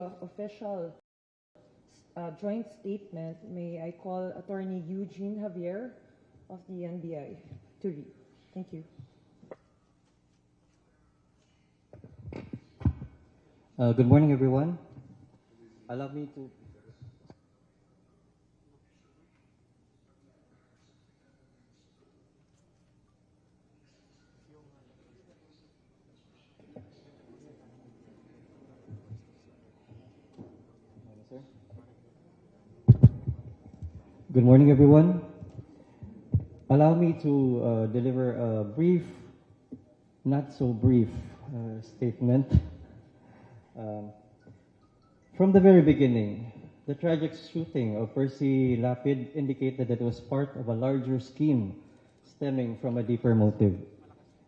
official joint statement, may I call Attorney Eugene Javier of the NBI to read. Thank you. Good morning, everyone. Allow me to... Good morning, everyone. Allow me to deliver a brief, not so brief statement. From the very beginning, the tragic shooting of Percy Lapid indicated that it was part of a larger scheme stemming from a deeper motive.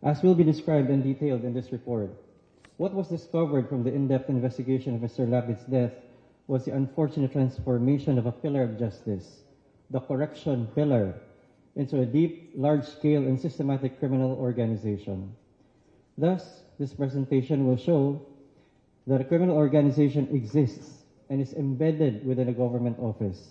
As will be described and detailed in this report, what was discovered from the in-depth investigation of Mr. Lapid's death was the unfortunate transformation of a pillar of justice, the correction pillar, into a deep, large-scale, and systematic criminal organization. Thus, this presentation will show that a criminal organization exists and is embedded within a government office.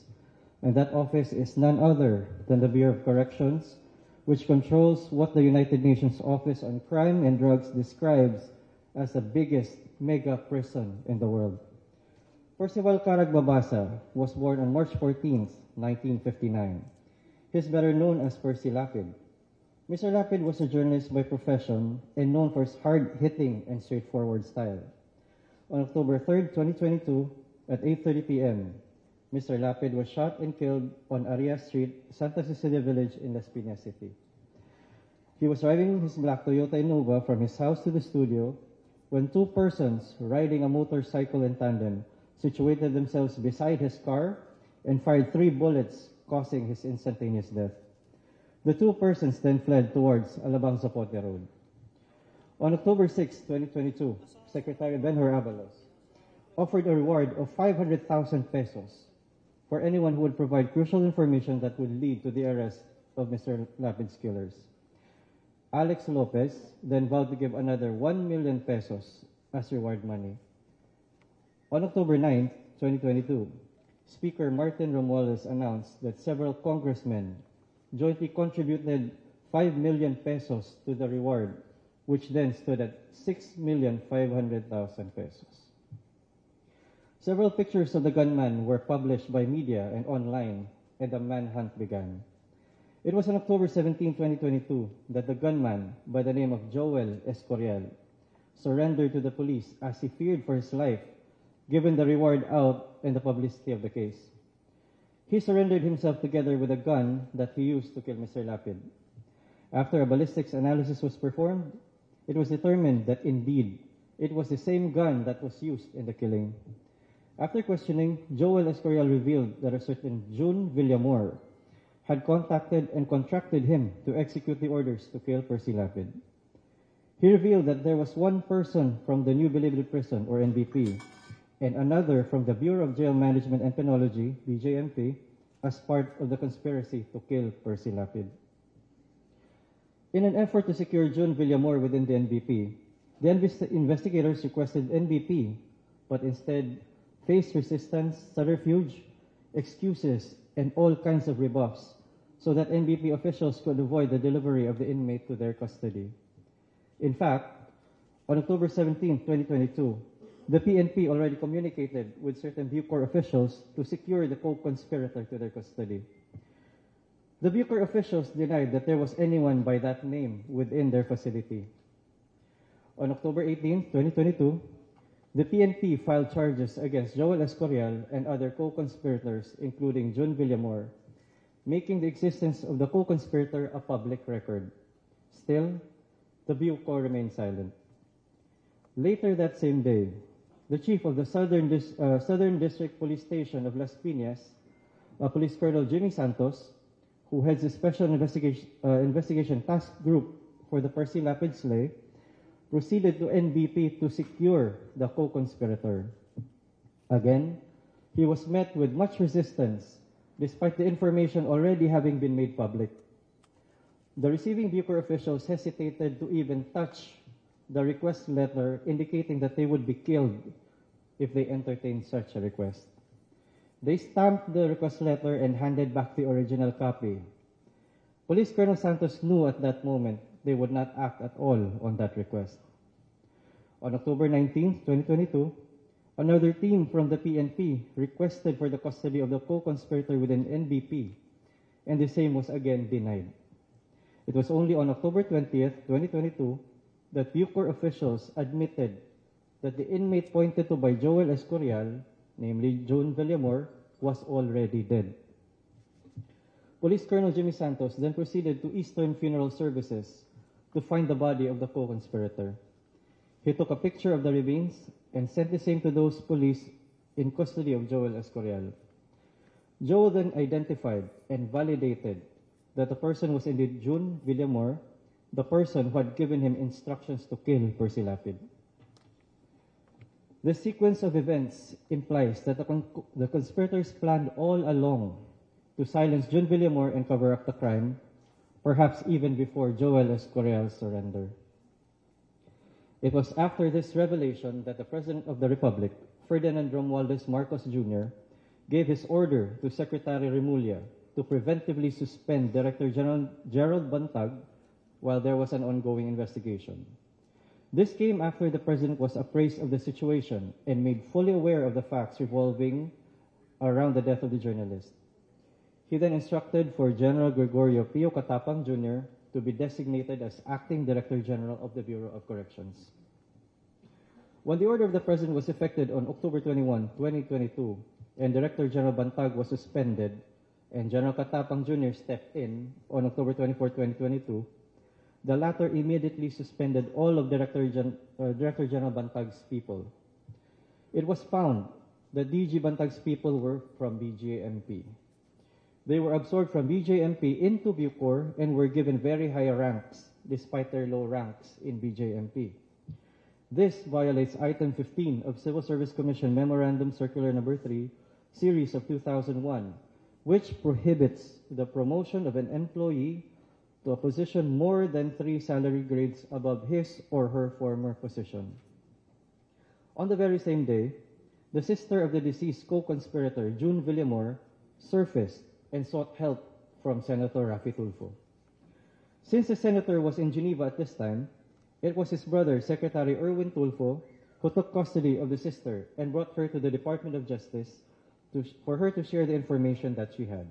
And that office is none other than the Bureau of Corrections, which controls what the United Nations Office on Crime and Drugs describes as the biggest mega prison in the world. Percival Caragbabasa was born on March 14, 1959. He is better known as Percy Lapid. Mr. Lapid was a journalist by profession and known for his hard-hitting and straightforward style. On October 3, 2022, at 8:30 p.m., Mr. Lapid was shot and killed on Arias Street, Santa Cecilia Village in Las Piñas City. He was driving his black Toyota Innova from his house to the studio when two persons riding a motorcycle in tandem situated themselves beside his car and fired 3 bullets, causing his instantaneous death. The two persons then fled towards Alabang Zapote Road. On October 6, 2022, Secretary Benhur Abalos offered a reward of 500,000 pesos for anyone who would provide crucial information that would lead to the arrest of Mr. Lapid's killers. Alex Lopez then vowed to give another 1 million pesos as reward money. On October 9, 2022, Speaker Martin Romualdez announced that several congressmen jointly contributed 5 million pesos to the reward, which then stood at 6,500,000 pesos. Several pictures of the gunman were published by media and online, and the manhunt began. It was on October 17, 2022, that the gunman, by the name of Joel Escorial, surrendered to the police as he feared for his life, given the reward out and the publicity of the case. He surrendered himself together with a gun that he used to kill Mr. Lapid. After a ballistics analysis was performed, it was determined that indeed it was the same gun that was used in the killing. After questioning, Joel Escorial revealed that a certain June Villamor had contacted and contracted him to execute the orders to kill Percy Lapid. He revealed that there was one person from the New Bilibid Prison, or NBP, and another from the Bureau of Jail Management and Penology, BJMP, as part of the conspiracy to kill Percy Lapid. In an effort to secure June Villamor within the NBP, the investigators requested NBP, but instead faced resistance, subterfuge, excuses, and all kinds of rebuffs so that NBP officials could avoid the delivery of the inmate to their custody. In fact, on October 17, 2022, the PNP already communicated with certain Bucor officials to secure the co-conspirator to their custody. The Bucor officials denied that there was anyone by that name within their facility. On October 18, 2022, the PNP filed charges against Joel Escorial and other co-conspirators, including June Villamor, making the existence of the co-conspirator a public record. Still, the Bucor remained silent. Later that same day, the chief of the Southern District Police Station of Las Piñas, Police Colonel Jimmy Santos, who heads the Special Investigation Task Group for the Percy Lapid slay, proceeded to NBP to secure the co-conspirator. Again, he was met with much resistance, despite the information already having been made public. The receiving Bucor officials hesitated to even touch the request letter indicating that they would be killed if they entertained such a request. They stamped the request letter and handed back the original copy. Police Colonel Santos knew at that moment they would not act at all on that request. On October 19, 2022, another team from the PNP requested for the custody of the co-conspirator within NBP, and the same was again denied. It was only on October 20th, 2022, that Bucor officials admitted that the inmate pointed to by Joel Escorial, namely June Villamor, was already dead. Police Colonel Jimmy Santos then proceeded to Eastern Funeral Services to find the body of the co-conspirator. He took a picture of the remains and sent the same to those police in custody of Joel Escorial. Joel then identified and validated that the person was indeed June Villamor, the person who had given him instructions to kill Percy Lapid. This sequence of events implies that the conspirators planned all along to silence June Villamor and cover up the crime, perhaps even before Joel Escorial's surrender. It was after this revelation that the President of the Republic, Ferdinand Romualdez Marcos Jr., gave his order to Secretary Remulla to preventively suspend Director General Gerald Bantag while there was an ongoing investigation. This came after the President was appraised of the situation and made fully aware of the facts revolving around the death of the journalist. He then instructed for General Gregorio Pio Catapang Jr. to be designated as Acting Director General of the Bureau of Corrections. When the order of the President was effected on October 21, 2022, and Director General Bantag was suspended, and General Catapang Jr. stepped in on October 24, 2022, the latter immediately suspended all of Director General Bantag's people. It was found that DG Bantag's people were from BJMP. They were absorbed from BJMP into Bucor and were given very high ranks despite their low ranks in BJMP. This violates Item 15 of Civil Service Commission Memorandum Circular Number 3, Series of 2001, which prohibits the promotion of an employee to a position more than 3 salary grades above his or her former position. On the very same day, the sister of the deceased co-conspirator, June Villamor, surfaced and sought help from Senator Raffy Tulfo. Since the senator was in Geneva at this time, it was his brother, Secretary Erwin Tulfo, who took custody of the sister and brought her to the Department of Justice for her to share the information that she had.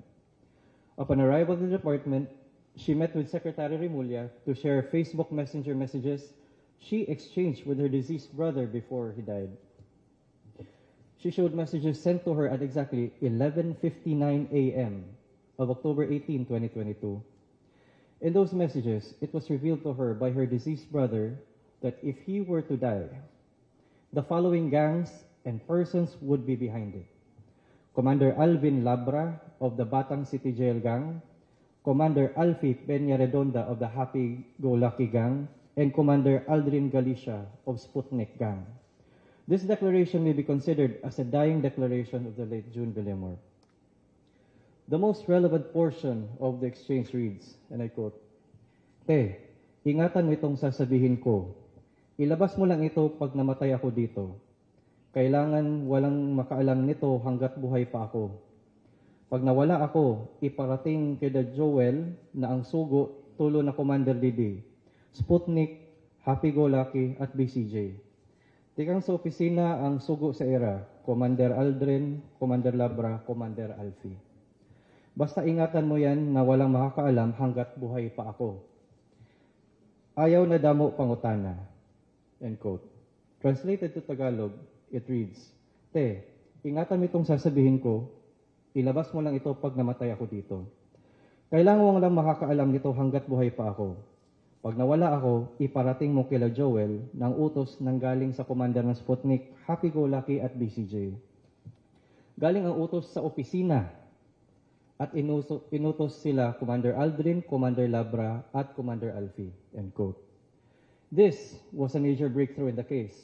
Upon arrival at the department, she met with Secretary Remulla to share Facebook Messenger messages she exchanged with her deceased brother before he died. She showed messages sent to her at exactly 11:59 a.m. of October 18, 2022. In those messages, it was revealed to her by her deceased brother that if he were to die, the following gangs and persons would be behind it: Commander Alvin Labra of the Batang City Jail Gang, Commander Alfie Peña Redonda of the Happy Go Lucky Gang, and Commander Aldrin Galicia of Sputnik Gang. This declaration may be considered as a dying declaration of the late June Villamor. The most relevant portion of the exchange reads, and I quote, "Te, ingatan mo itong sasabihin ko. Ilabas mo lang ito pag namatay ako dito. Kailangan walang makaalam nito hanggat buhay pa ako. Pag nawala ako, iparating kay Joel na ang sugo tulo na Commander Didi, Sputnik, Happy Go Lucky at BCJ. Tikang sa opisina ang sugo sa era, Commander Aldrin, Commander Labra, Commander Alfie. Basta ingatan mo yan na walang makakaalam hanggat buhay pa ako. Ayaw na damo pangutana." End quote. Translated to Tagalog, it reads, "Te, ingatan mo itong sasabihin ko. Ilabas mo lang ito pag namatay ako dito. Kailangan mo lang makakaalam nito hanggat buhay pa ako. Pag nawala ako, iparating mo kila Joel ng utos ng galing sa commander ng Sputnik, Happy Go Lucky at BCJ. Galing ang utos sa opisina at inutos sila Commander Aldrin, Commander Labra at Commander Alfie." End quote. This was a major breakthrough in the case.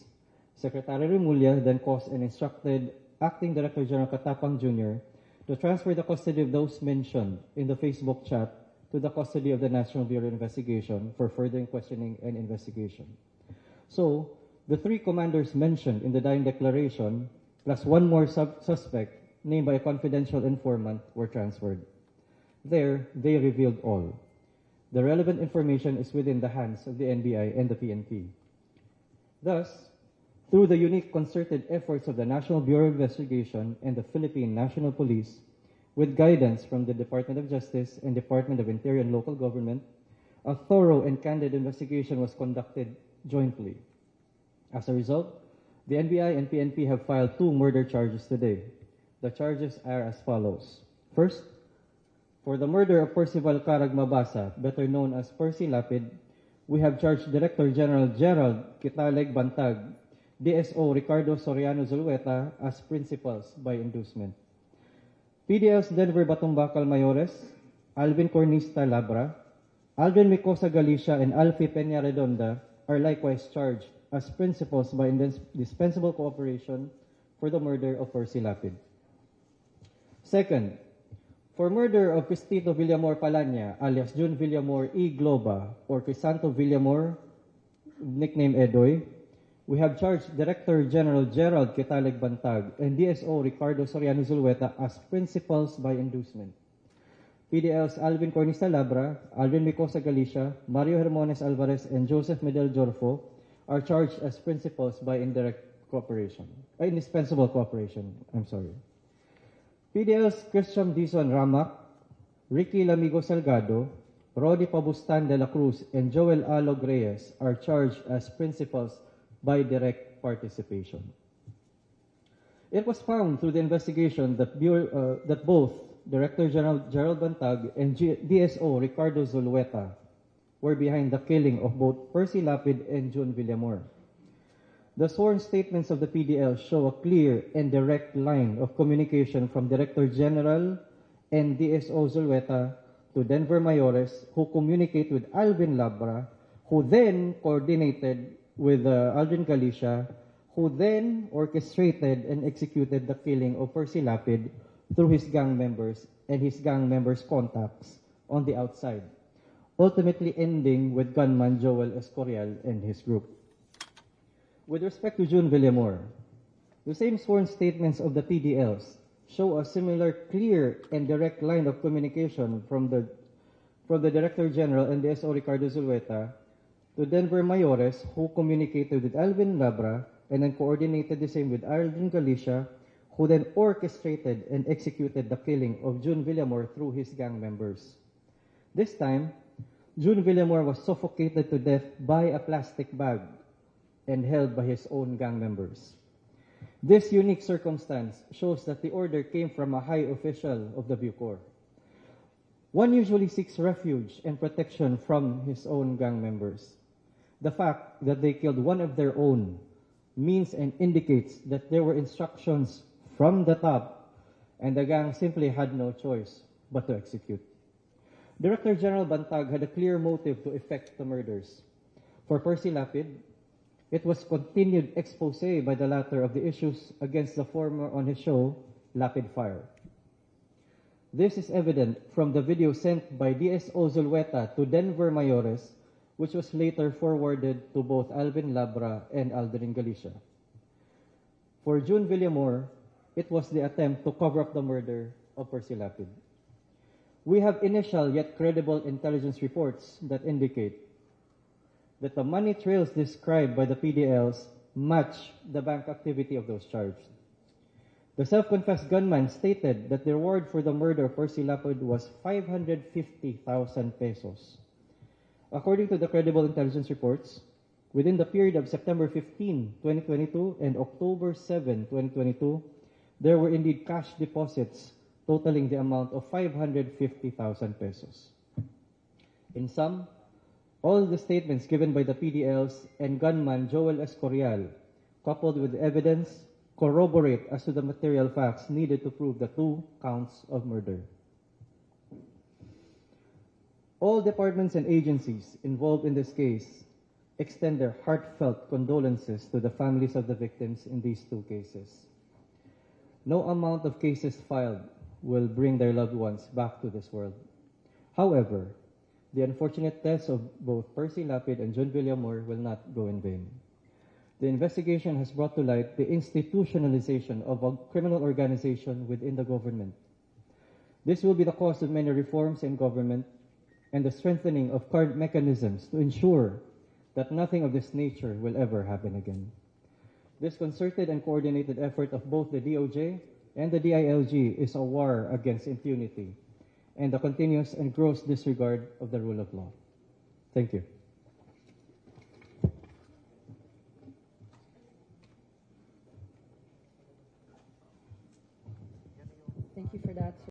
Secretary Remulla then caused and instructed Acting Director General Catapang Jr. to transfer the custody of those mentioned in the Facebook chat to the custody of the National Bureau of Investigation for further questioning and investigation. So, The three commanders mentioned in the dying declaration, plus one more suspect named by a confidential informant, were transferred. There, they revealed all. The relevant information is within the hands of the NBI and the PNP. Thus, through the unique concerted efforts of the National Bureau of Investigation and the Philippine National Police, with guidance from the Department of Justice and Department of Interior and Local Government, a thorough and candid investigation was conducted jointly. As a result, the NBI and PNP have filed 2 murder charges today. The charges are as follows. First, for the murder of Percival Mabasa, better known as Percy Lapid, we have charged Director General Gerald Kitaleg Bantag, DSO Ricardo Soriano Zulueta as principals by inducement. PDL's Denver Batumbakal Mayores, Alvin Cornista Labra, Aldrin Micosa Galicia, and Alfie Peña Redonda are likewise charged as principals by indispensable cooperation for the murder of Percy Lapid. Second, for murder of Cristito Villamor Palanya, alias June Villamor E. Globa, or Crisanto Villamor, nickname Edoy, we have charged Director General Gerald Kitaleg Bantag and DSO Ricardo Soriano Zulueta as principals by inducement. PDL's Alvin Cornista Labra, Alvin Micosa Galicia, Mario Hermones Alvarez, and Joseph Medel Jorfo are charged as principals by indispensable cooperation. PDL's Christian Dizon Ramac, Ricky Lamigo Salgado, Rodi Pabustan de la Cruz, and Joel Alog Reyes are charged as principals by direct participation. It was found through the investigation that both Director General Gerald Bantag and DSO Ricardo Zulueta were behind the killing of both Percy Lapid and June Villamor. The sworn statements of the PDL show a clear and direct line of communication from Director General and DSO Zulueta to Denver Mayores, who communicate with Alvin Labra, who then coordinated with Aldrin Galicia, who then orchestrated and executed the killing of Percy Lapid through his gang members and his gang members' contacts on the outside, ultimately ending with gunman Joel Escorial and his group. With respect to June Villamor, the same sworn statements of the PDLs show a similar clear and direct line of communication from the Director General and DSO Ricardo Zulueta to Denver Mayores, who communicated with Alvin Labra and then coordinated the same with Aldrin Galicia, who then orchestrated and executed the killing of June Villamor through his gang members. This time, June Villamor was suffocated to death by a plastic bag and held by his own gang members. This unique circumstance shows that the order came from a high official of the Bucor. One usually seeks refuge and protection from his own gang members. The fact that they killed one of their own means and indicates that there were instructions from the top and the gang simply had no choice but to execute. Director General Bantag had a clear motive to effect the murders. For Percy Lapid, it was continued expose by the latter of the issues against the former on his show, Lapid Fire. This is evident from the video sent by DSO Zulueta to Denver Mayores, which was later forwarded to both Alvin Labra and Aldrin Galicia. For June Villamor, it was the attempt to cover up the murder of Percy Lapid. We have initial yet credible intelligence reports that indicate that the money trails described by the PDLs match the bank activity of those charged. The self-confessed gunman stated that the reward for the murder of Percy Lapid was 550,000 pesos. According to the credible intelligence reports, within the period of September 15, 2022 and October 7, 2022, there were indeed cash deposits totaling the amount of 550,000 pesos. In sum, all the statements given by the PDLs and gunman Joel Escorial, coupled with evidence, corroborate as to the material facts needed to prove the 2 counts of murder. All departments and agencies involved in this case extend their heartfelt condolences to the families of the victims in these 2 cases. No amount of cases filed will bring their loved ones back to this world. However, the unfortunate deaths of both Percy Lapid and June Villamor will not go in vain. The investigation has brought to light the institutionalization of a criminal organization within the government. This will be the cause of many reforms in government and the strengthening of current mechanisms to ensure that nothing of this nature will ever happen again. This concerted and coordinated effort of both the DOJ and the DILG is a war against impunity and the continuous and gross disregard of the rule of law. Thank you.